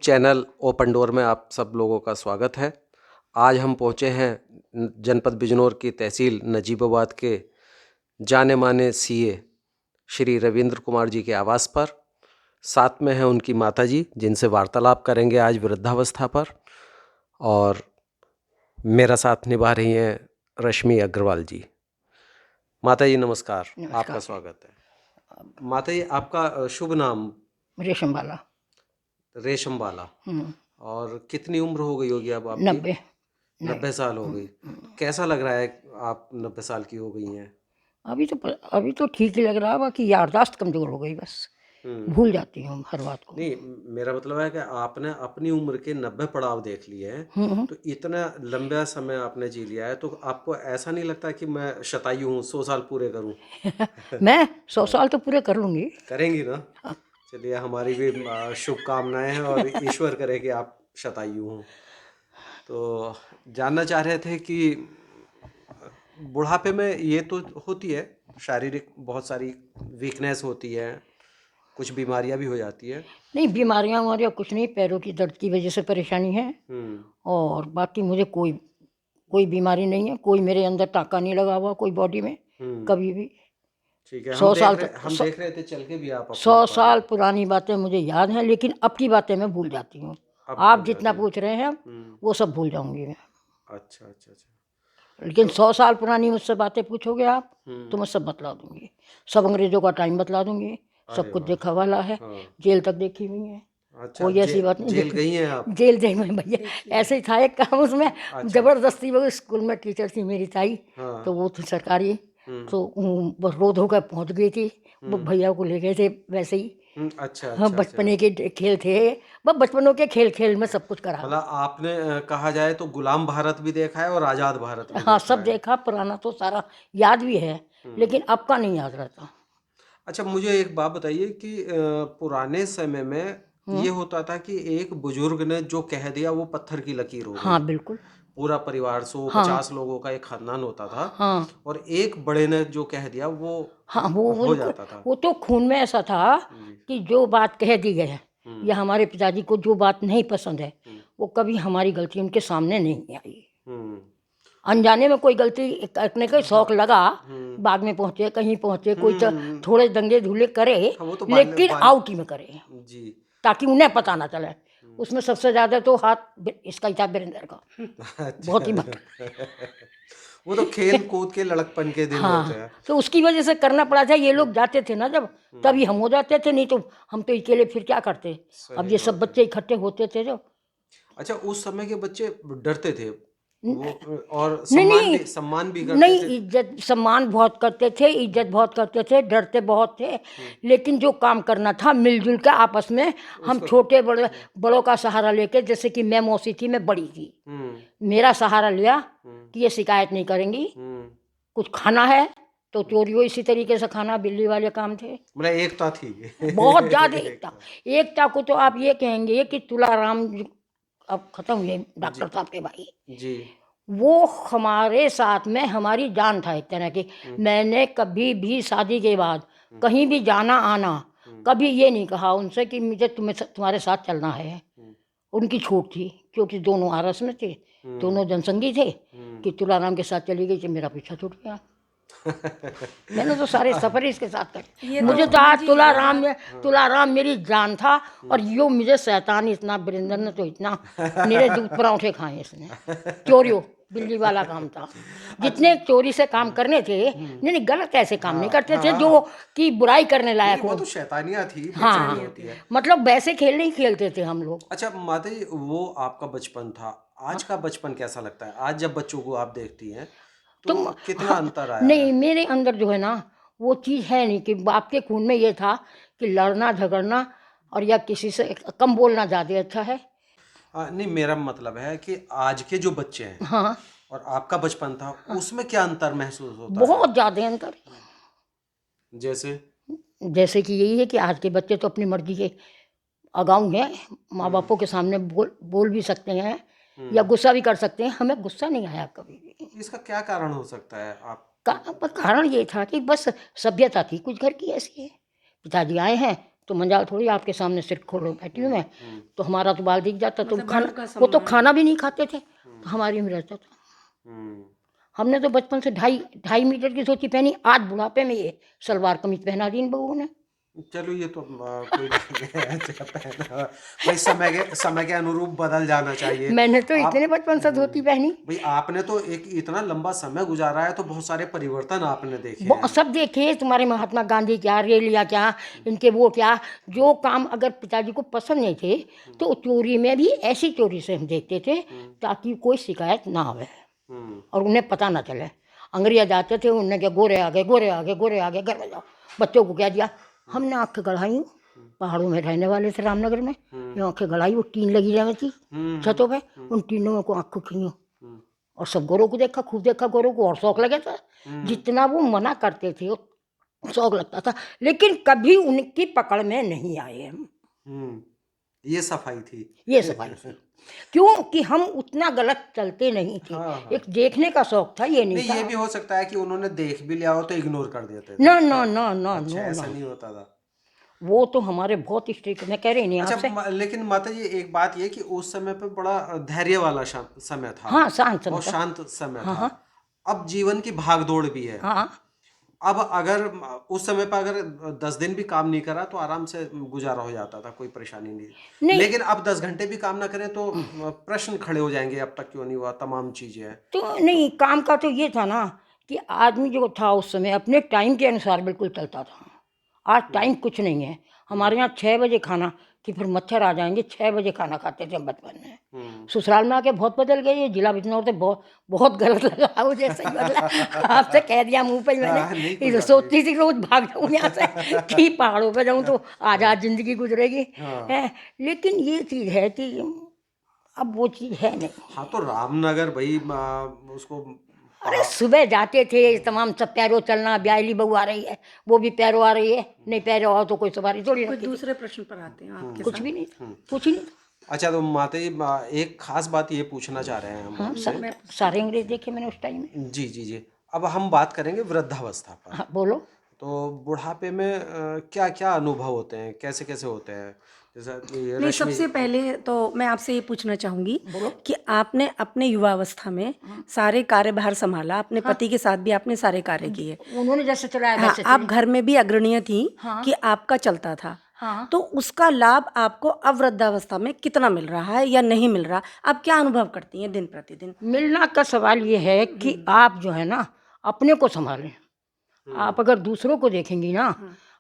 Channel open door में आप सब लोगों का स्वागत है। आज हम पहुंचे हैं जनपद बिजनौर की तहसील नजीबाबाद के जाने माने सीए श्री रविंद्र कुमार जी के आवास पर। साथ में हैं उनकी माताजी, जिनसे वार्तालाप करेंगे आज वृद्धावस्था पर, और मेरा साथ निभा रही हैं रश्मि अग्रवाल जी। माताजी नमस्कार, आपका स्वागत है। माताजी, आपका शुभ नाम? रेशम वाला। रेशम बाला। और कितनी उम्र हो गई होगी अब आपकी? 90। 90 साल हो गई। कैसा लग रहा है आप 90 साल की हो गई हैं? अभी तो ठीक ही लग रहा है, बाकी याददाश्त कमजोर हो गई, बस भूल जाती हूँ हर बात को। नहीं, मेरा मतलब है कि आपने अपनी उम्र के 90 पड़ाव देख लिए हैं, तो इतना लंबा समय आपने जी लिया है, तो आपको ऐसा नहीं लगता कि मैं शतायु हूँ, 100 साल पूरे करूँ? मैं 100 साल तो पूरे कर लूँगी। करेंगी ना? चलिए, हमारी भी शुभकामनाएं हैं और ईश्वर करे कि आप शतायु हों। तो जानना चाह रहे थे कि बुढ़ापे में ये तो होती है, शारीरिक बहुत सारी वीकनेस होती है, कुछ बीमारियां भी हो जाती है। नहीं, बीमारियाँ हमारे कुछ नहीं, पैरों की दर्द की वजह से परेशानी है, और बाकी मुझे कोई बीमारी नहीं है। कोई मेरे अंदर टाका नहीं लगा हुआ, कोई बॉडी में कभी भी। ठीक है, 100 साल हम देख रहे थे चल के भी आप 100 साल पुरानी बातें मुझे याद हैं, लेकिन अपनी बातें मैं भूल जाती हूँ। आप जितना पूछ रहे हैं वो सब भूल जाऊंगी मैं। अच्छा अच्छा अच्छा। लेकिन 100 साल पुरानी मुझसे बातें पूछोगे आप तो मैं सब बतला दूंगी, सब अंग्रेजों का टाइम बतला दूंगी, सब कुछ देखा वाला है। जेल तक देखी हुई है। अच्छा, कोई ऐसी बात नहीं। जेल गई हैं आप? जेल में भैया ऐसे ही था एक काम उसमें। जबरदस्ती वो स्कूल में टीचर थी मेरी ताई, तो वो थी सरकारी, तो बस रोध होकर पहुंच गई थी, वो भैया को ले गए थे वैसे ही। अच्छा हाँ, अच्छा। बचपने के खेल थे, बस बचपनों के खेल में सब कुछ करा। मतलब आपने कहा जाए तो गुलाम भारत भी देखा है और आजाद भारत भी हाँ, देखा सब है। देखा, पुराना तो सारा याद भी है, लेकिन अब का नहीं याद रहता। अच्छा, मुझे एक बात बताइए कि पुराने समय में ये होता था कि एक बुजुर्ग ने जो कह दिया वो पत्थर की लकीर हो गई। हाँ बिल्कुल। पूरा परिवार 150 लोगों का एक खानदान होता था। हाँ और एक बड़े ने जो कह दिया वो हाँ, वो हो जाता था। वो तो खून में ऐसा था कि जो बात कह दी गई है, या हमारे पिताजी को जो बात नहीं पसंद है, वो कभी हमारी गलती उनके सामने नहीं आई। अनजाने में कोई गलती करने का शौक लगा, बाग में पहुंचे, कहीं पहुंचे, कोई थोड़े दंगे धूले करे, तो लेकिन आउट ही में करे जी। ताकि उन्हें पता ना चले। उसमें सबसे ज्यादा तो हाथ इसका ही था, वीरेंद्र का। बहुत ही वो तो खेल कूद के लड़कपन के दिन होते हैं। तो उसकी वजह से करना पड़ा था। ये लोग जाते थे ना जब, तभी हम हो जाते थे, नहीं तो हम तो अकेले फिर क्या करते। अब ये सब बच्चे इकट्ठे होते थे जो। अच्छा, उस समय के बच्चे डरते थे वो, और नहीं सम्मान भी करते नहीं, थे। इज्जत सम्मान बहुत करते थे, इज्जत बहुत करते थे, डरते बहुत थे, लेकिन जो काम करना था मिलजुल के आपस में, हम छोटे बड़ों का सहारा लेके, जैसे कि मैं मौसी थी, मैं बड़ी थी, मेरा सहारा लिया कि ये शिकायत नहीं करेंगी। कुछ खाना है तो चोरियों इसी तरीके से खाना, बिल्ली वाले काम थे। मतलब एकता थी। बहुत ज्यादा एकता। एकता को तो आप ये कहेंगे कि तुलाराम अब खत्म हुए, डॉक्टर साहब के भाई जी, वो हमारे साथ में हमारी जान था एक तरह की। मैंने कभी भी शादी के बाद कहीं भी जाना आना, कभी ये नहीं कहा उनसे कि मुझे तुम्हारे साथ चलना है। उनकी छूट थी, क्योंकि दोनों आरस में थे, दोनों जनसंगी थे, कि तुलाराम के साथ चली गई तो मेरा पीछा छूट गया। मैंने तो सारे सफर इसके साथ करे। मुझे तो आज तुलाराम मेरी जान था, और यो मुझे शैतान इतना, वीरेंद्र ने तो इतना मेरे दूध पराठे खाए इसने। चोरियों बिल्ली वाला काम था। जितने चोरी से काम करने थे, नहीं गलत ऐसे काम नहीं करते थे जो कि बुराई करने लायक हो। वो तो शैतानियां थी, हाँ, होती है। मतलब वैसे खेल नहीं खेलते थे हम लोग। अच्छा माता जी, वो आपका बचपन था, आज का बचपन कैसा लगता है? आज जब बच्चों को आप देखती हैं तो कितना अंतर आया नहीं, है? मेरे अंदर जो है ना, वो चीज़ है नहीं कि बाप के खून में ये था कि लड़ना झगड़ना और या किसी से कम बोलना ज़्यादा अच्छा है। नहीं, मेरा मतलब है कि आज के जो बच्चे हैं, हाँ, और आपका बचपन था, उसमें क्या अंतर महसूस होता है? बहुत ज़्यादा अंतर। जैसे कि यही है कि आज के बच्चे तो अपनी मर्जी के अगाऊ हैं, माँ बापों के सामने बोल भी सकते हैं, या गुस्सा भी कर सकते हैं। हमें गुस्सा नहीं आया कभी भी। इसका क्या कारण हो सकता है? कारण ये था कि बस सभ्यता थी कुछ घर की ऐसी है। पिताजी आए हैं तो मंजाल थोड़ी आपके सामने सिर खोलो बैठी हूँ मैं, तो हमारा तो बाल दिख जाता। तो मतलब खाना, बड़ों का वो तो सम्मान। खाना भी नहीं खाते थे, तो हमारी में रहता था। हमने तो बचपन से 2.5 मीटर की धोती पहनी, आज बुढ़ापे में ये सलवार कमीज पहना दी इन बहूओं ने। चलो ये तो कोई बात नहीं है, अच्छा पहना भाई, समय के अनुरूप बदल जाना चाहिए। मैंने तो आप इतने बचपन से धोती पहनी, भाई आपने तो एक इतना लंबा समय गुजारा है, तो बहुत सारे परिवर्तन आपने देखे हैं। सब देखे तुम्हारे महात्मा गांधी क्या, रेलिया क्या, इनके वो क्या, जो काम अगर पिताजी को पसंद नहीं थे तो चोरी में भी ऐसी चोरी से हम देखते थे ताकि कोई शिकायत ना आवे और उन्हें पता ना चले। अंग्रेज आते थे, उन्हें क्या गोरे आ गए, गोरे आ गए, गोरे आ गए, घर में जाओ। बच्चों को क्या दिया, हमने आँखें गढ़ाई, पहाड़ों में रहने वाले थे रामनगर में, ये आँखें गढ़ाई, वो टीन लगी रहती थी छतों पे, उन टीनों को आँखों खींचो और सब गोरों को देखा, खूब देखा गोरों को, और शौक लगे था। जितना वो मना करते थे वो शौक लगता था, लेकिन कभी उनकी पकड़ में नहीं आए हम। ये सफाई थी, ये सफाई थी, क्योंकि हम उतना गलत चलते नहीं थे। हाँ। एक देखने का शौक था, ये नहीं नहीं, था। ये भी हो सकता है कि उन्होंने देख भी लिया हो तो इग्नोर कर देते थे। ना ना ना ना अच्छा, ना ऐसा ना, नहीं होता था। वो तो हमारे बहुत स्ट्रिक्ट, मैं कह रही नहीं अच्छा आपसे। लेकिन माता जी एक बात ये कि उस समय पे बड़ा धैर्य वाला समय था। हाँ, शांत समय बहुत था। शांत समय हाँ था। हाँ अब जीवन की भाग दौड़ भी है। हाँ। अब अगर उस समय पर अगर 10 दिन भी काम नहीं करा तो आराम से गुजारा हो जाता था, कोई परेशानी नहीं। नहीं लेकिन अब 10 घंटे भी काम ना करें तो प्रश्न खड़े हो जाएंगे, अब तक क्यों नहीं हुआ, तमाम चीजें हैं। तो नहीं, काम का तो ये था ना कि आदमी जो था उस समय अपने टाइम के अनुसार बिल्कुल चलता था। आज टाइम कुछ नहीं है। हमारे यहाँ 6 बजे खाना, कि फिर मच्छर आ जाएंगे, 6 बजे खाना खाते थे हम बचपन में। ससुराल में आके बहुत बदल गए, ये जिला बिजनौर से बहुत बहुत गलत लगा मुझे, सही बदला। आपसे कह दिया मुंह पे ही हाँ, मैंने, नहीं कोई ये तो बात सोचती थी रोज भाग जाऊँ यहाँ से कि पहाड़ों पे जाऊँ तो आज़ाद जिंदगी गुजरेगी हाँ। है। लेकिन ये चीज़ है कि अब वो चीज़ है नहीं। हाँ तो रामनगर भाई उसको अरे सुबह जाते थे तमाम, सब पैरों चलना, ब्याहली बहू आ रही है, वो भी पैरों आ रही है, नहीं पैरों आओ तो कोई सवारी थोड़ी कुछ रहती थी। दूसरे प्रश्न पर आते हैं आपके कुछ साथ। भी नहीं था, कुछ ही नहीं था। अच्छा तो माता जी एक खास बात ये पूछना चाह रहे हैं हम हाँ, आपसे। सारे अंग्रेज देखे मैंने उस टाइम में। जी जी जी। अब हम बात करेंगे वृद्धावस्था पर। हाँ बोलो। तो बुढ़ापे में क्या क्या अनुभव होते हैं, कैसे कैसे होते हैं, जैसा ये नहीं, रश्मि। सबसे पहले तो मैं आपसे ये पूछना चाहूंगी बोलो। कि आपने अपने युवावस्था में सारे कार्यभार संभाला, अपने पति के साथ भी आपने सारे कार्य किए। उन्होंने जैसे चलाया हाँ, वैसे आप चली। घर में भी अग्रणीय थी हाँ। कि आपका चलता था। हाँ। तो उसका लाभ आपको अब वृद्धावस्था में कितना मिल रहा है या नहीं मिल रहा, आप क्या अनुभव करती हैं दिन प्रतिदिन? मिलना का सवाल ये है कि आप जो है ना अपने को संभालें। आप अगर दूसरों को देखेंगी ना,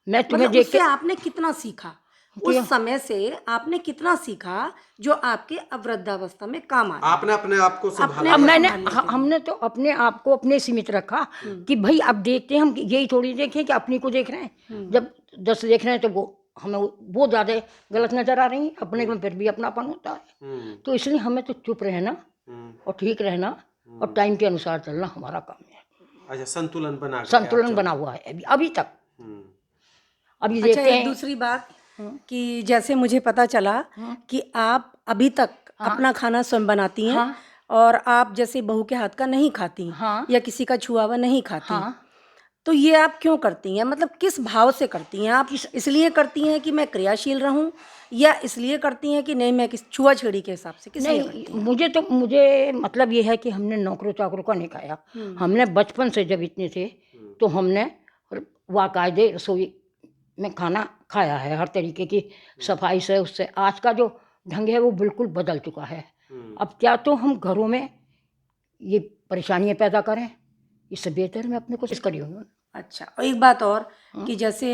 मैं तुम्हें मतलब देख उससे के, आपने कितना सीखा, उस समय से आपने कितना सीखा जो आपके अब वृद्धावस्था में काम आ रहा है? आपने अपने आप को संभाला। अब मैंने संभालने के लिए। हमने तो अपने आप को अपने सीमित रखा कि भाई अब देखते हैं, हम यही थोड़ी देखें कि अपनी को देख रहे हैं। जब 10 देख रहे हैं तो वो हमें वो ज़्यादा गलत नजर आ रही है, अपने में फिर भी अपनापन होता है। तो इसलिए हमें तो चुप रहना और ठीक रहना और टाइम के अनुसार चलना हमारा काम है। अच्छा, संतुलन बना के संतुलन बना हुआ है अभी तक। अभी अच्छा, देखते एक हैं। दूसरी बात कि जैसे मुझे पता चला कि आप अभी तक अपना खाना स्वयं बनाती हैं। हाँ। और आप जैसे बहू के हाथ का नहीं खाती हाँ। या किसी का छुआ हुआ नहीं खाती। हाँ। तो ये आप क्यों करती हैं, मतलब किस भाव से करती हैं आप? इसलिए करती हैं कि मैं क्रियाशील रहूं या इसलिए करती हैं कि नहीं मैं किस छुआछेड़ी के हिसाब से, किस लिए करती हैं? नहीं, मुझे मतलब ये है कि हमने नौकरों चाकरों का नहीं खाया। हमने बचपन से जब इतने थे तो हमने वाकायदे रसोई में खाना खाया है, हर तरीके की सफाई से। उससे आज का जो ढंग है वो बिल्कुल बदल चुका है। अब क्या तो हम घरों में ये परेशानियां पैदा करें, इससे बेहतर मैं अपने कोशिश करी हूँ। अच्छा, और एक बात और कि जैसे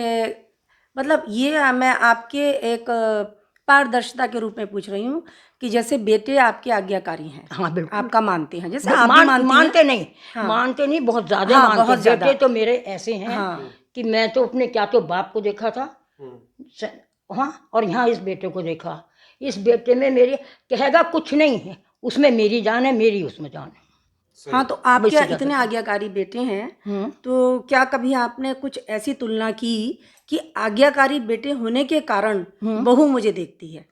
मतलब ये मैं आपके एक पारदर्शिता के रूप में पूछ रही हूँ कि जैसे बेटे आपके आज्ञाकारी हैं। हाँ बिल्कुल। आपका मानते हैं, जैसे आप भी मानती हैं। मानते नहीं। हाँ। मानते नहीं, बहुत ज्यादा हाँ, मानते। बहुत ज्यादा। बेटे तो मेरे ऐसे हैं हाँ। कि मैं तो अपने क्या तो बाप को देखा था, हाँ, और यहाँ इस बेटे को देखा। इस बेटे में मेरी कहेगा कुछ नहीं है, उसमें मेरी जान है, मेरी उसमें जान है। हाँ, तो आप वैसे क्या क्या इतने आज्ञाकारी बेटे हैं, तो क्या कभी आपने कुछ ऐसी तुलना की कि आज्ञाकारी बेटे होने के कारण बहू मुझे देखती है?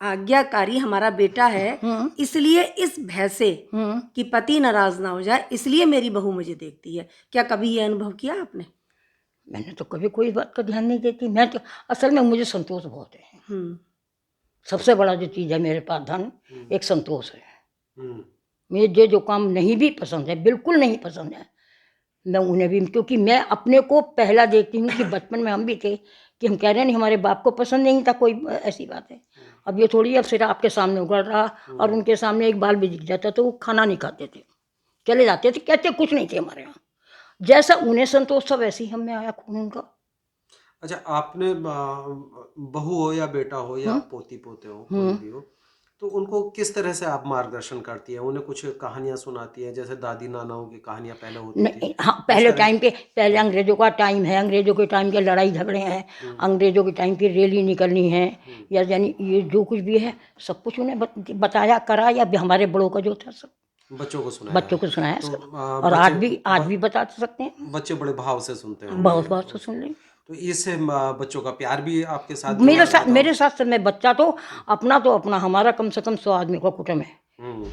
आज्ञाकारी हमारा बेटा है, इसलिए इस भय से कि पति नाराज ना हो जाए, इसलिए मेरी बहू मुझे देखती है। क्या कभी ये अनुभव किया आपने? मैंने तो कभी कोई बात का ध्यान नहीं देती। मैं तो असल में मुझे संतोष बहुत है। सबसे बड़ा जो चीज़ है मेरे पास धन, एक संतोष है। मुझे जो काम नहीं भी पसंद है, बिल्कुल नहीं पसंद है, मैं उन्हें भी, क्योंकि मैं अपने को पहला देखती हूँ कि बचपन में हम भी थे कि हम कह रहे हैं नहीं हमारे बाप को पसंद नहीं था कोई ऐसी बात है। अब ये थोड़ी अब सिर आपके सामने उगड़ रहा और उनके सामने एक बाल भी दिख जाता तो वो खाना नहीं खाते थे, चले जाते थे, कहते कुछ नहीं थे हमारे यहाँ। जैसा उन्हें संतोष था वैसे ही हम में आया खून उनका। अच्छा, आपने बहू हो या बेटा हो या पोती पोते हो, कोई भी हो, तो उनको किस तरह से आप मार्गदर्शन करती है? उन्हें कुछ कहानियां सुनाती है, जैसे दादी नानाओं की कहानियां पहले होती नहीं, थी? हाँ, पहले टाइम पे, पहले अंग्रेजों का टाइम है, अंग्रेजों के टाइम के लड़ाई झगड़े हैं, अंग्रेजों के टाइम की रैली निकलनी है, या यानी ये जो कुछ भी है सब कुछ उन्हें बताया करा, या हमारे बड़ों का जो था सब बच्चों को सुनाया? बच्चों को सुनाया तो सब। और आज भी बता सकते हैं, बच्चे बड़े भाव से सुनते हैं बहुत बहुत तो सुन लें। तो इससे बच्चों का प्यार भी आपके साथ मेरे साथ सब में बच्चा तो अपना हमारा कम से कम 100 आदमी का कुटुंब है,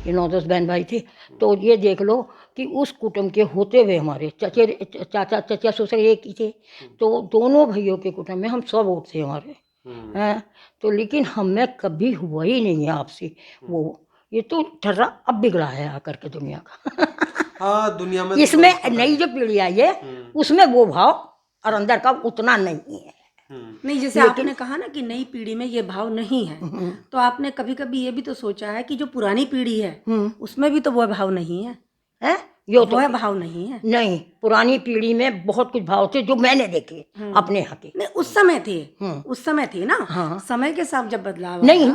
ये 9-10 बहन भाई थे। तो ये देख लो कि उस कुटुंब के होते हुए हमारे चाचा चचा ससुर एक ही थे, तो दोनों भाइयों के कुटुंब में हम 100 वोट थे हमारे हैं। तो लेकिन हमें कभी हुआ ही नहीं है आपसी वो, ये तो ठर्रा अब बिगड़ा है आकर के दुनिया का। हाँ, दुनिया में इसमें नई जो पीढ़ी आई है उसमें वो भाव और अंदर का उतना नहीं है। नहीं, जैसे आपने कहा ना कि नई पीढ़ी में ये भाव नहीं है, तो आपने कभी कभी ये भी तो सोचा है कि जो पुरानी पीढ़ी है उसमें भी तो वो भाव नहीं है, यो वो है भाव नहीं है? नहीं, पुरानी पीढ़ी में बहुत कुछ भाव थे जो मैंने देखे अपने यहाँ के। नहीं, उस समय थे ना। हाँ। समय के साथ जब बदलाव नहीं,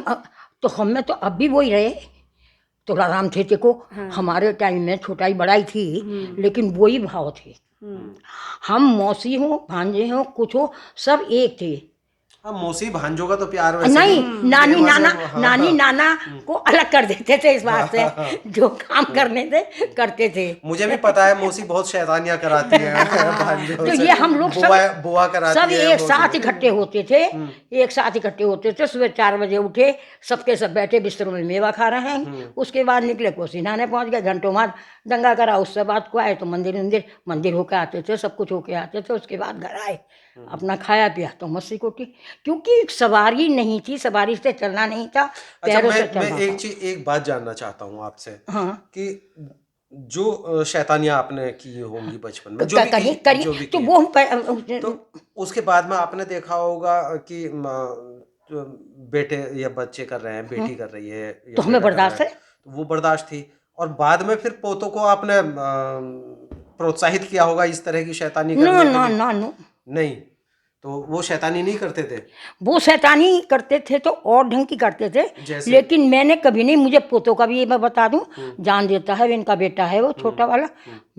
तो हमें तो अब भी वही रहे, थोड़ा आराम थे देखो। हाँ। हमारे टाइम में छोटाई बड़ाई थी, लेकिन वही भाव थे। हम मौसी हो भांजे हो कुछ हो सब एक थे। हाँ, मौसी भांजों का तो प्यार वैसे नहीं, नानी नाना हाँ, नानी नाना को अलग कर देते थे इस बात से, जो काम करने थे करते थे। मुझे भी पता है मौसी बहुत शैतानियां कराती है भांजों तो से। ये हम लोग बुआ कराती सब है, एक साथ इकट्ठे होते थे, एक साथ इकट्ठे होते थे। सुबह 4 बजे उठे, सबके सब बैठे बिस्तरों में मेवा खा रहे हैं। उसके बाद निकले कोसी नहाने पहुंच गए, घंटों बाद दंगा करा, उससे बाद को आए तो मंदिर होके आते थे, सब कुछ होके आते थे। उसके बाद घर आए, अपना खाया पिया तो मस्ती कोटी, क्योंकि सवारी नहीं थी, सवारी से चलना नहीं था, पैरों से चलना था। मैं एक बात जानना चाहता हूँ आपसे। हाँ? कि जो शैतानियां आपने की होंगी बचपन में, जो भी तो वो तो उसके बाद में आपने देखा होगा कि बेटे या बच्चे कर रहे हैं, बेटी कर रही है, तो हमें बर्दाश्त है, वो बर्दाश्त थी। और बाद में फिर पोतों को आपने प्रोत्साहित किया होगा इस तरह की शैतानी करने के लिए? नहीं, तो वो शैतानी नहीं करते थे? वो शैतानी करते थे तो और ढंग की करते थे, लेकिन मैंने कभी नहीं। मुझे पोतों का भी मैं बता दूं, जान देता है, इनका बेटा है वो छोटा वाला,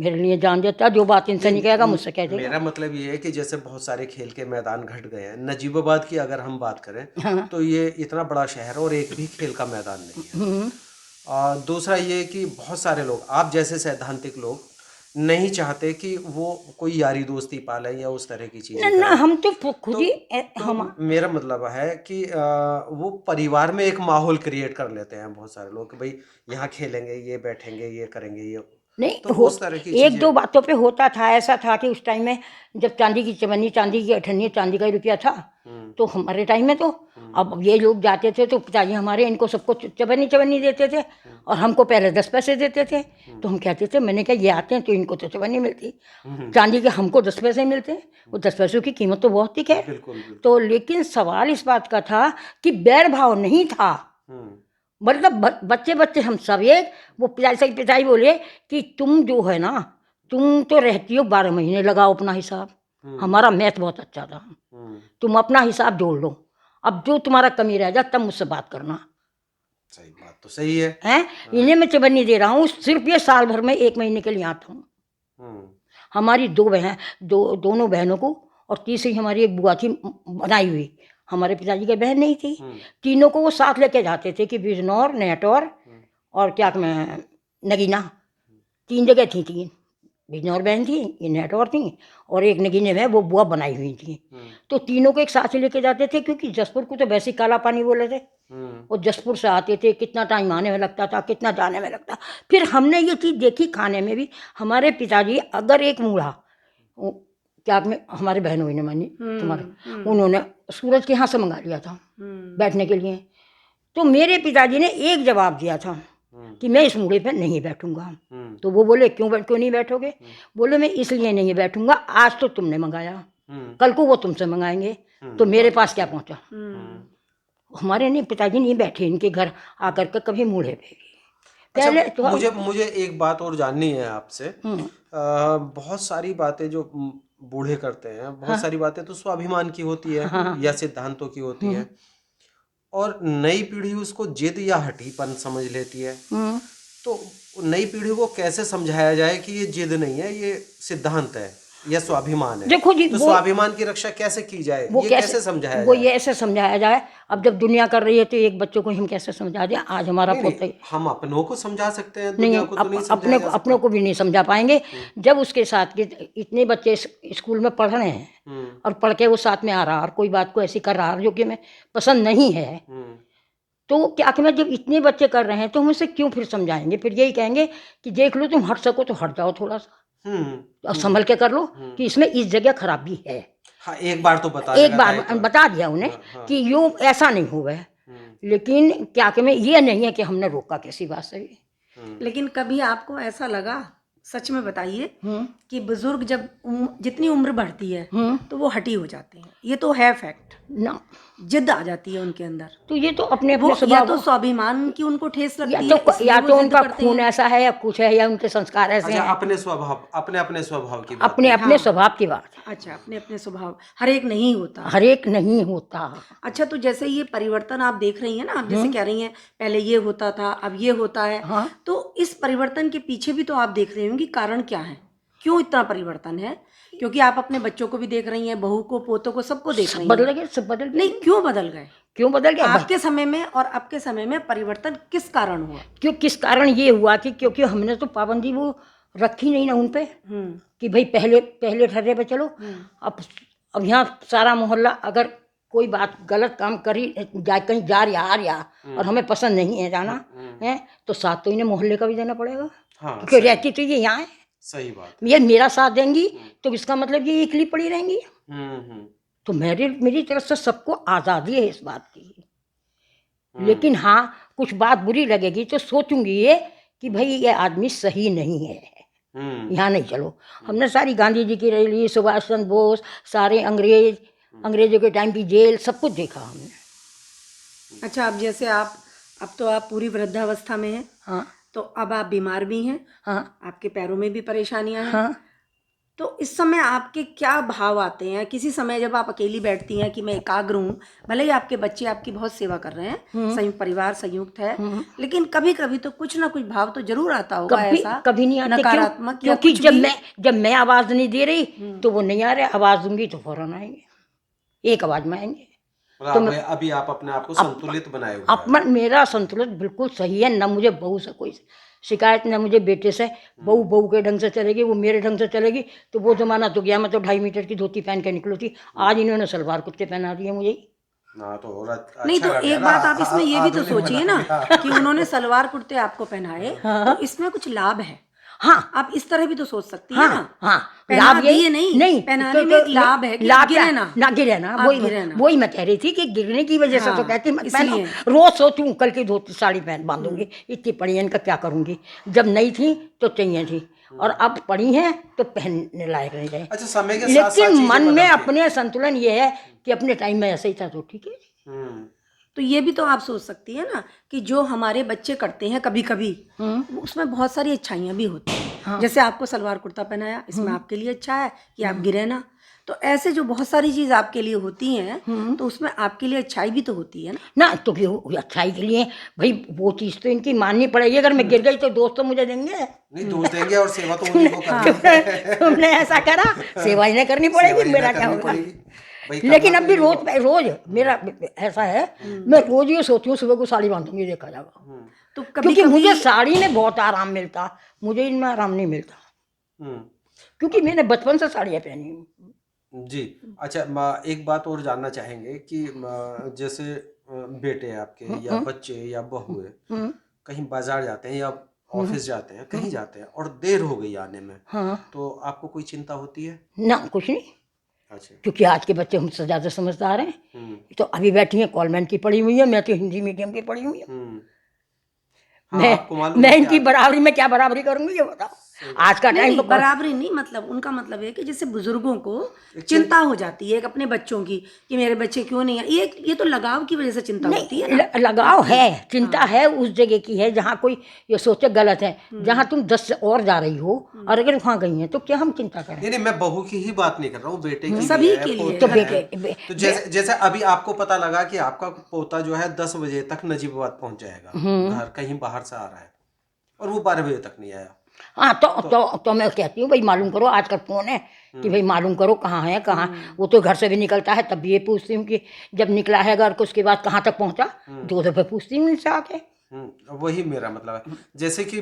मेरे लिए जान देता है, जो बात इनसे नहीं कहेगा मुझसे कह देगा। मेरा मतलब ये है कि जैसे बहुत सारे खेल के मैदान घट गए हैं, नजीबाबाद की अगर हम बात करें, हाँ। तो ये इतना बड़ा शहर और एक भी खेल का मैदान नहीं है। और दूसरा ये कि बहुत सारे लोग, आप जैसे सैद्धांतिक लोग, नहीं चाहते कि वो कोई यारी दोस्ती पाले या उस तरह की चीजें ना, हम तो खुद ही मेरा मतलब है कि वो परिवार में एक माहौल क्रिएट कर लेते हैं बहुत सारे लोग कि भाई यहाँ खेलेंगे, ये बैठेंगे, ये करेंगे, ये नहीं तो उस तरह की एक दो बातों पे होता था। ऐसा था कि उस टाइम में जब चांदी की चवन्नी, चांदी की अठन्नी, चांदी का रुपया था, तो हमारे टाइम में तो अब ये लोग जाते थे तो पिताजी हमारे इनको सबको चवन्नी देते थे और हमको पहले 10 पैसे देते थे। तो हम कहते थे, मैंने कहा ये आते हैं तो इनको तो चवन्नी मिलती, चांदी के हमको 10 पैसे मिलते। वो 10 पैसों की कीमत तो बहुत थी है। तो लेकिन सवाल इस बात का था कि बैर भाव नहीं था, मतलब बच्चे हम सब एक। वो पिताई बोले कि तुम जो है ना, तुम तो रहती हो 12 महीने, लगाओ अपना हिसाब। हमारा मैथ बहुत अच्छा था, तुम अपना हिसाब जोड़ लो, अब जो तुम्हारा कमी रह जाए तब मुझसे बात करना। सही बात तो सही है, इन्हें मैं चवन्नी दे रहा हूँ, सिर्फ ये साल भर में 1 महीने के लिए आता हूँ। हमारी 2 बहन, दोनों बहनों को, और तीसरी हमारी एक बुआ थी बनाई हुई, हमारे पिताजी की बहन नहीं थी। तीनों को वो साथ लेके जाते थे कि बिजनौर, नेटौर और क्या मैं नगीना, 3 जगह थी। 3 बिजनौर बहन थी, ये नेटौर थी, और एक नगीने में वो बुआ बनाई हुई थी। तो तीनों को एक साथ लेके जाते थे, क्योंकि जसपुर को तो वैसे ही काला पानी बोले थे। और जसपुर से आते थे, कितना टाइम आने में लगता था, कितना जाने में लगता। फिर हमने ये चीज़ देखी खाने में भी, हमारे पिताजी अगर एक मूढ़ा क्या में हमारे बहनों ने मानी तुम्हारे, उन्होंने सूरज के यहाँ से मंगा लिया था बैठने के लिए। तो मेरे पिताजी ने एक जवाब दिया था कि मैं इस मूड़े पे नहीं बैठूंगा। तो वो बोले क्यों नहीं बैठोगे? बोले मैं इसलिए नहीं बैठूंगा, आज तो तुमने मंगाया, कल को वो तुमसे मंगाएंगे, तो मेरे पास क्या पहुंचा। हमारे नहीं पिताजी नहीं बैठे इनके घर आकर के कभी मूड़े पे। पहले अच्छा, मुझे एक बात और जाननी है आपसे। बहुत सारी बातें जो बूढ़े करते हैं, बहुत सारी बातें तो स्वाभिमान की होती है या सिद्धांतों की होती है, और नई पीढ़ी उसको जिद या हठीपन समझ लेती है। तो नई पीढ़ी को कैसे समझाया जाए कि ये जिद नहीं है, ये सिद्धांत है या स्वाभिमान है? देखो जी, तो स्वाभिमान की रक्षा कैसे की जाए, ये कैसे समझाया जाए? वो ये ऐसे समझाया जाए। अब जब दुनिया कर रही है तो एक बच्चों को हम कैसे समझा दें? आज हमारा पोता हम अपनों को समझा सकते हैं, नहीं, दुनिया को तो नहीं समझाया जा सकता। अपनों को भी नहीं समझा पाएंगे। जब उसके साथ के इतने बच्चे स्कूल में पढ़ रहे हैं और पढ़ के वो साथ में आ रहा और कोई बात को ऐसी कर रहा जो कि हमें पसंद नहीं है, तो क्या कि मैं जब इतने बच्चे कर रहे हैं तो हम उसे क्यों फिर समझाएंगे? फिर यही कहेंगे कि देख लो तुम हट सको तो हट जाओ थोड़ा सा और संभल के कर लो कि इसमें इस जगह खराबी है। हाँ, एक बार तो बता बता दिया उन्हें कि यूं ऐसा नहीं हुआ। लेकिन क्या कि मैं ये नहीं है कि हमने रोका किसी बात से। लेकिन कभी आपको ऐसा लगा, सच में बताइए, कि बुजुर्ग जब जितनी उम्र बढ़ती है तो वो हटी हो जाते हैं? ये तो है फैक्ट ना, जिद आ जाती है उनके अंदर। तो ये तो अपने वो अपने या तो स्वाभिमान की उनको ठेस लगती है, या तो उनका खून ऐसा है या कुछ है, या उनके संस्कार ऐसे अच्छा, हैं। अपने स्वभाव की बात अपने स्वभाव की बात। अच्छा, अपने अपने स्वभाव, हर एक नहीं होता। हर एक नहीं होता। अच्छा, तो जैसे ये परिवर्तन आप देख रही हैं ना, आप जैसे कह रही हैं पहले ये होता था अब ये होता है, तो इस परिवर्तन के पीछे भी तो आप देख रही होंगी कारण क्या है, क्यों इतना परिवर्तन है? क्योंकि आप अपने बच्चों को भी देख रही हैं, बहू को, पोतों को, सबको देख रही हैं। बदल गए, सब बदल गए। नहीं, क्यों बदल गए? क्यों बदल गए? आपके समय में और आपके समय में परिवर्तन किस कारण हुआ? किस कारण ये हुआ कि क्योंकि हमने तो पाबंदी वो रखी नहीं ना उन पे कि भाई पहले ठर्रे पे चलो। अब यहाँ सारा मोहल्ला अगर कोई बात गलत काम करी कहीं जा रहा आ रहा और हमें पसंद नहीं है जाना है, तो साथ तो इन्हें मोहल्ले का भी देना पड़ेगा, क्योंकि रहती तो ये यहाँ है। सही बात। ये मेरा साथ देंगी तो इसका मतलब ये इकली पड़ी रहेंगी। तो मेरी तरफ से सबको आज़ादी है इस बात की। लेकिन हाँ, कुछ बात बुरी लगेगी तो सोचूंगी ये कि भाई ये आदमी सही नहीं है, यहाँ नहीं चलो। हमने सारी गांधी जी की रैली, सुभाष चंद्र बोस, सारे अंग्रेजों के टाइम की जेल, सब कुछ देखा हमने। अच्छा, अब जैसे अब तो आप पूरी वृद्धावस्था में हैं। हाँ। तो अब आप बीमार भी हैं। हाँ। आपके पैरों में भी परेशानियां हैं। हाँ। तो इस समय आपके क्या भाव आते हैं? किसी समय जब आप अकेली बैठती हैं कि मैं एकाग्र हूँ, भले ही आपके बच्चे आपकी बहुत सेवा कर रहे हैं, संयुक्त परिवार संयुक्त है, लेकिन कभी कभी तो कुछ ना कुछ भाव तो जरूर आता होगा। ऐसा कभी नहीं आता, नकारात्मक? क्योंकि जब मैं आवाज नहीं दे रही तो वो नहीं आ रहे, आवाज दूंगी तो फौरन आएंगे, एक आवाज में आएंगे। तो अभी आप अपने आप को संतुलित बनाए हुए हैं। मेरा संतुलित बिल्कुल सही है, न मुझे बहू से कोई शिकायत, न मुझे बेटे से। बहू के ढंग से चलेगी, वो मेरे ढंग से चलेगी। तो वो जमाना तो गया, मैं तो 2.5 मीटर की धोती पहन के निकली थी। आज इन्होंने सलवार कुर्ते पहना दिए मुझे। नहीं, तो एक बात आप इसमें ये भी तो सोचिए ना कि उन्होंने सलवार कुर्ते आपको पहनाए, तो इसमें कुछ लाभ है। हाँ, आप इस तरह भी तो सोच सकती हैं ना। हाँ, लाभ ये नहीं पहनाने में एक लाभ है कि गिरे ना। वही मैं कह रही थी कि गिरने की वजह से तो कहती मैं रोज सोचूं कल की धोती साड़ी पहन बांधूंगी, इतनी पड़ी है इनका क्या करूंगी। जब नहीं थी तो चाहिए थी, और अब पड़ी हैं तो पहनने लायक नहीं रहे। अच्छा, समय के साथ लेकिन मन में अपने संतुलन ये है कि अपने टाइम में ऐसा ही था तो ठीक है। तो ये भी तो आप सोच सकती है ना कि जो हमारे बच्चे करते हैं कभी कभी, उसमें बहुत सारी अच्छाइयाँ भी होती हैं। हाँ। जैसे आपको सलवार कुर्ता पहनाया, इसमें आपके लिए अच्छा है कि आप गिरे ना। तो ऐसे जो बहुत सारी चीज आपके लिए होती हैं, तो उसमें आपके लिए अच्छाई भी तो होती है ना। तो अच्छाई के लिए भाई वो चीज तो इनकी माननी पड़ेगी। अगर मैं गिर गई तो दोस्त तो मुझे देंगे नहीं, दोस्त देंगे और सेवा तो उन्हीं को करनी है। तुमने ऐसा करा, सेवा इन्हें करनी पड़ेगी, मेरा क्या होगा। लेकिन अब भी रोज मेरा ऐसा है, मैं रोज ये सोचती हूँ सुबह को साड़ी बांधूंगी, देखा जाएगा। तो क्योंकि मुझे साड़ी में बहुत आराम मिलता, मुझे इनमें आराम नहीं मिलता, क्योंकि मैंने बचपन से साड़ियाँ पहनी जी। अच्छा, एक बात और जानना चाहेंगे कि जैसे बेटे आपके या बच्चे या बहू कहीं बाजार जाते हैं या ऑफिस जाते हैं, कहीं जाते हैं और देर हो गई आने में, हाँ तो आपको कोई चिंता होती है? ना, कुछ नहीं, अच्छा। क्योंकि आज के बच्चे हमसे ज़्यादा समझदार हैं। हम्म तो अभी बैठी हैं कॉन्वेंट की पढ़ी हुई है, मैं तो हिंदी मीडियम की पढ़ी हुई हूँ। हम्म। हाँ, आपको मालूम मैं है इनकी कि बराबरी में क्या बराबरी करूंगी, ये बताओ। आज का नहीं टाइम नहीं, तो बराबरी नहीं, मतलब उनका मतलब है कि जैसे बुजुर्गों को चिंता हो जाती है अपने बच्चों की कि मेरे बच्चे क्यों नहीं है, ये तो लगाव की वजह से चिंता होती है नहीं, ना। लगाव है, चिंता है उस जगह की है जहाँ कोई ये सोचे गलत है। जहाँ तुम 10 से और जा रही हो और अगर वहाँ गई हैं तो क्या हम चिंता करें? नहीं नहीं, मैं बहू की ही बात नहीं कर रहा हूँ, बेटे की भी सभी है, के लिए पोते तो घर हैं। के। तो जैसे जैसे अभी आपको पता लगा कि आपका पोता जो है 10 बजे तक नजीबाबाद पहुंच जाएगा, घर कहीं बाहर से आ रहा है और वो 12 बजे तक नहीं आया। हाँ तो मैं कहती हूँ भाई मालूम करो, आजकल फोन है कि भाई मालूम करो कहाँ है कहाँ। वो तो घर से भी निकलता है तब भी ये पूछती हूँ कि जब निकला है घर को उसके बाद कहाँ तक पहुँचा, 2 दफे पूछती हूँ इनसे आके। वही मेरा मतलब है। जैसे कि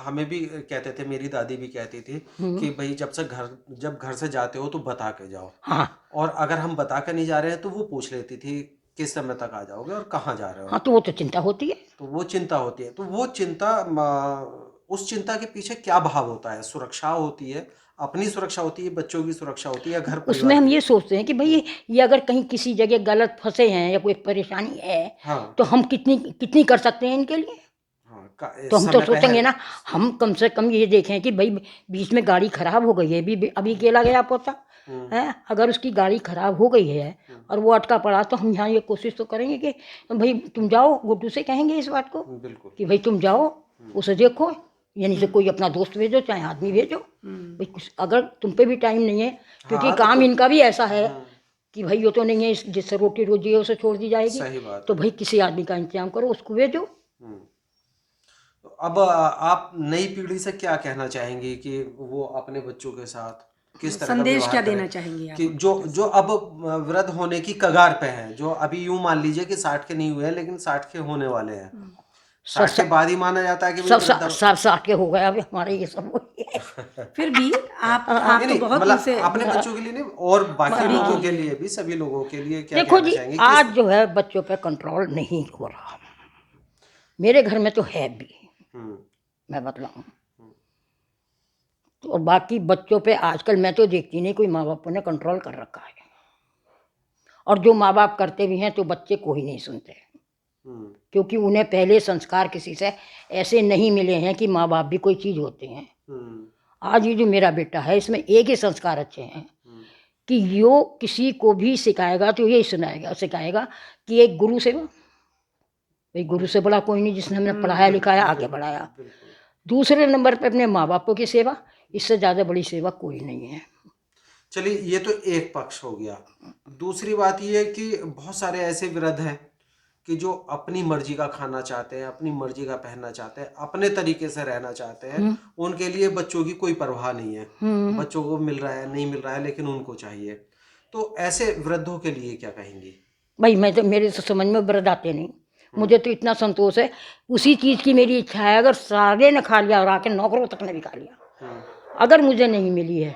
हमें भी कहते थे, मेरी दादी भी कहती थी कि भाई जब घर से जाते हो तो बता के जाओ। हाँ और अगर हम बता के नहीं जा रहे हैं तो वो पूछ लेती थी किस समय तक आ जाओगे और कहाँ जा रहे हो। हाँ, तो वो तो चिंता होती है। तो वो चिंता होती है। तो वो चिंता उस चिंता के पीछे क्या भाव होता है? सुरक्षा होती है, अपनी सुरक्षा होती है, बच्चों की सुरक्षा होती है, या घर उसमें परिवार हम की? ये सोचते हैं कि भाई ये अगर कहीं किसी जगह गलत फंसे हैं या कोई परेशानी है हाँ तो हम कितनी कितनी कर सकते हैं इनके लिए। हाँ, तो हम तो समय पे है। सोचेंगे ना, हम कम से कम ये देखें कि भाई बीच में गाड़ी खराब हो गई है, अभी अकेला गया पोता है, अगर उसकी गाड़ी खराब हो गई है और वो अटका पड़ा तो हम यहाँ ये कोशिश तो करेंगे कि भाई तुम जाओ, गुड्डू से कहेंगे इस बात को बिल्कुल। कि भाई तुम जाओ उसे देखो, यानी से कोई अपना दोस्त भेजो चाहे आदमी भेजो। भाई कुछ अगर तुम पे भी टाइम नहीं है, क्योंकि हाँ, काम इनका भी ऐसा है कि भाई ये तो नहीं है जिससे रोटी रोजी है उसे छोड़ दी जाएगी, सही बात तो है। भाई किसी आदमी का इंतजाम करो, उसको भेजो। तो अब आप नई पीढ़ी से क्या कहना चाहेंगी कि वो अपने बच्चों के साथ किस तरह का संदेश व्यवहार क्या करें? देना चाहेंगे आप कि जो अब वृद्ध होने की कगार पे हैं, जो अभी यूं मान लीजिए कि 60 के नहीं हुए हैं लेकिन 60 के होने वाले हैं, 60 के बाद ही माना जाता है कि भाई सब वृद्ध। सब 60 के हो गए अभी हमारे ये सब फिर भी आप नहीं तो नहीं, बहुत मतलब उनसे अपने बच्चों के लिए नहीं और बाकी लोगों के लिए भी, सभी लोगों के लिए क्या देखो कहना जी, चाहेंगे? आज जो है बच्चों पे कंट्रोल नहीं हो रहा, मेरे घर में तो है भी, हम्म मैं बतलाऊं तो। और बाकी बच्चों पे आजकल मैं तो देखती नहीं कोई माँ बापों ने कंट्रोल कर रखा है, और जो माँ बाप करते भी हैं तो बच्चे कोई नहीं सुनते, क्योंकि उन्हें पहले संस्कार किसी से ऐसे नहीं मिले हैं कि माँ बाप भी कोई चीज़ होते हैं। आज ये जो मेरा बेटा है इसमें एक ही संस्कार अच्छे हैं कि यो किसी को भी सिखाएगा तो यही सिखाएगा कि एक गुरु सेवा, भाई गुरु से बड़ा कोई नहीं जिसने हमें पढ़ाया लिखाया आगे बढ़ाया। दूसरे नंबर पे अपने माँ बापों की सेवा, इससे ज़्यादा बड़ी सेवा कोई नहीं है। चलिए, ये तो एक पक्ष हो गया। दूसरी बात ये है कि बहुत सारे ऐसे वृद्ध हैं कि जो अपनी मर्जी का खाना चाहते हैं, अपनी मर्जी का पहनना चाहते हैं, अपने तरीके से रहना चाहते हैं। उनके लिए बच्चों की कोई परवाह नहीं है, बच्चों को मिल रहा है नहीं मिल रहा है लेकिन उनको चाहिए। तो ऐसे वृद्धों के लिए क्या कहेंगी? भाई मैं तो, मेरे तो समझ में वृद्ध आते नहीं, मुझे तो इतना संतोष है, उसी चीज़ की मेरी इच्छा है, अगर सारे ने खा लिया और आके नौकरों तक ने भी खा लिया, अगर मुझे नहीं मिली है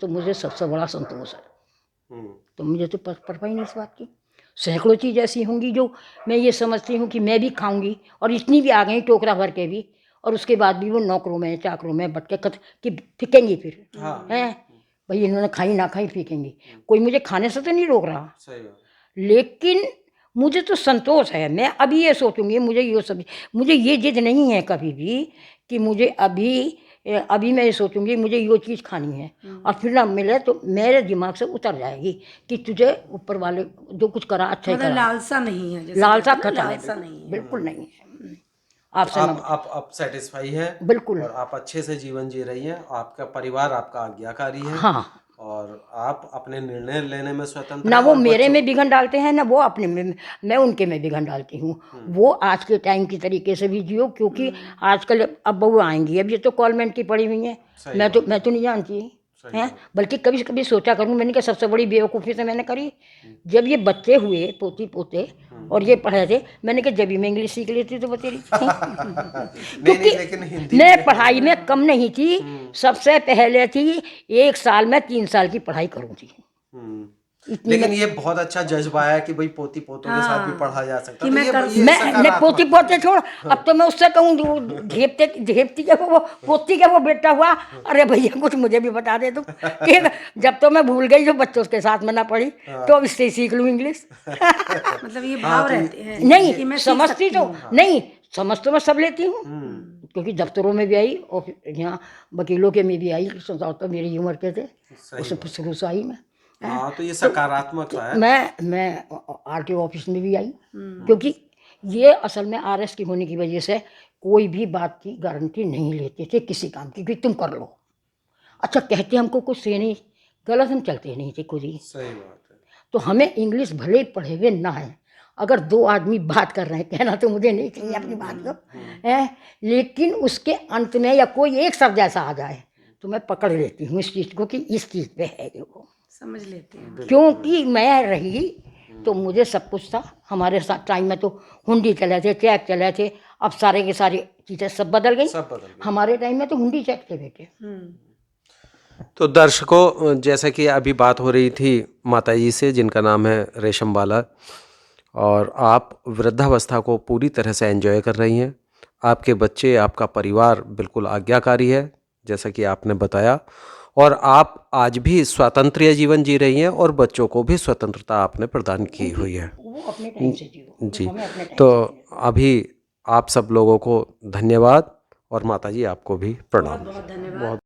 तो मुझे सबसे बड़ा संतोष है। तो मुझे तो परवाह ही नहीं इस बात की। सैकड़ों चीज़ ऐसी होंगी जो मैं ये समझती हूँ कि मैं भी खाऊंगी, और इतनी भी आ गई टोकरा भर के भी, और उसके बाद भी वो नौकरों में चाकरों में बट के कि फेंकेंगी फिर हैं, भाई इन्होंने खाई ना खाई फेंकेंगी। कोई मुझे खाने से तो नहीं रोक रहा, सही बात। लेकिन मुझे तो संतोष है। मैं अभी ये सोचूंगी, मुझे ये जिद नहीं है कभी भी कि मुझे अभी मैं ये सोचूंगी मुझे ये चीज़ खानी है और फिर ना मिले तो मेरे दिमाग से उतर जाएगी कि तुझे ऊपर वाले जो कुछ करा अच्छा ही मतलब करा। लालसा नहीं है, जैसे लालसा कहते हैं ना, खत्म है, लालसा नहीं है। बिल्कुल नहीं है। आपसे मैं आप सेटिस्फाई हैं बिल्कुल, और आप अच्छे से जीवन जी रही हैं, आपका परिवार आपका आज्ञाकारी है, हाँ, और आप अपने निर्णय लेने में स्वतंत्र ना हैं वो और मेरे बच्चों। में विघन डालते हैं ना वो अपने में, मैं उनके में विघन डालती हूँ। वो आज के टाइम की तरीके से भी जियो, क्योंकि आजकल अब बहू आएंगी, अब ये तो कॉन्वेंट की पढ़ी हुई है, सही मैं तो नहीं जानती हैं। बल्कि कभी कभी सोचा करूँ, मैंने कहा सबसे बड़ी बेवकूफ़ी से मैंने करी जब ये बच्चे हुए पोती पोते और ये पढ़े थे, मैंने कहा जब भी मैं इंग्लिश सीख लेती तो बतेरी नहीं नहीं, लेकिन हिंदी मैं पढ़ाई में कम नहीं थी, सबसे पहले थी 1 साल में 3 साल की पढ़ाई करूँ थी। लेकिन ये बहुत अच्छा जज्बा है कि भाई पोती पोतों के साथ भी पढ़ा जा सकता है। तो मैं पोती पोते छोड़, अब तो मैं उससे कहूँ घेपती के वो पोती के वो बेटा हुआ, अरे भैया कुछ मुझे भी बता दे तू, ठीक। जब तो मैं भूल गई जो बच्चों के साथ में ना पढ़ी, तो अब इससे सीख लूँ इंग्लिश। मतलब ये भाव रहते हैं नहीं कि मैं सीख समझती सकती तो हूँ। नहीं, समझ तो मैं सब लेती हूँ, क्योंकि दफ्तरों में भी आई और यहाँ वकीलों के में भी आई, तो मेरी उम्र के थे, उससे शुरू से आई मैं। हाँ, तो ये सकारात्मक है। मैं आरटीओ ऑफिस में भी आई, क्योंकि ये असल में आरएस की होने की वजह से कोई भी बात की गारंटी नहीं लेते थे किसी काम की, कि तुम कर लो। अच्छा कहते हमको कुछ से नहीं, गलत हम चलते नहीं थे खुद ही। सही बात है। तो हमें इंग्लिश भले ही पढ़े हुए ना है, अगर दो आदमी बात कर रहे हैं, कहना तो मुझे नहीं चाहिए अपनी बात को है, लेकिन उसके अंत में या कोई एक शब्द ऐसा आ जाए तो मैं पकड़ लेती हूँ इस चीज़ को कि इस चीज़ पे है वो, समझ लेते हैं। क्योंकि मैं रही तो मुझे सब कुछ था। हमारे साथ टाइम में तो हुंडी चले थे, चेक चले थे, अब सारे के सारी चीज़ें सब बदल गई। हमारे टाइम में तो हुंडी चेक थे बेटे। तो दर्शकों, जैसा कि अभी बात हो रही थी माताजी से जिनका नाम है रेशम बाला, और आप वृद्धावस्था को पूरी तरह से एंजॉय कर रही हैं। आपके बच्चे, आपका परिवार बिल्कुल आज्ञाकारी है जैसा कि आपने बताया, और आप आज भी स्वतंत्र जीवन जी रही हैं और बच्चों को भी स्वतंत्रता आपने प्रदान की हुई है। वो अपने टाइम से जियो जी, तो अभी आप सब लोगों को धन्यवाद, और माताजी आपको भी प्रणाम। बहुत धन्यवाद।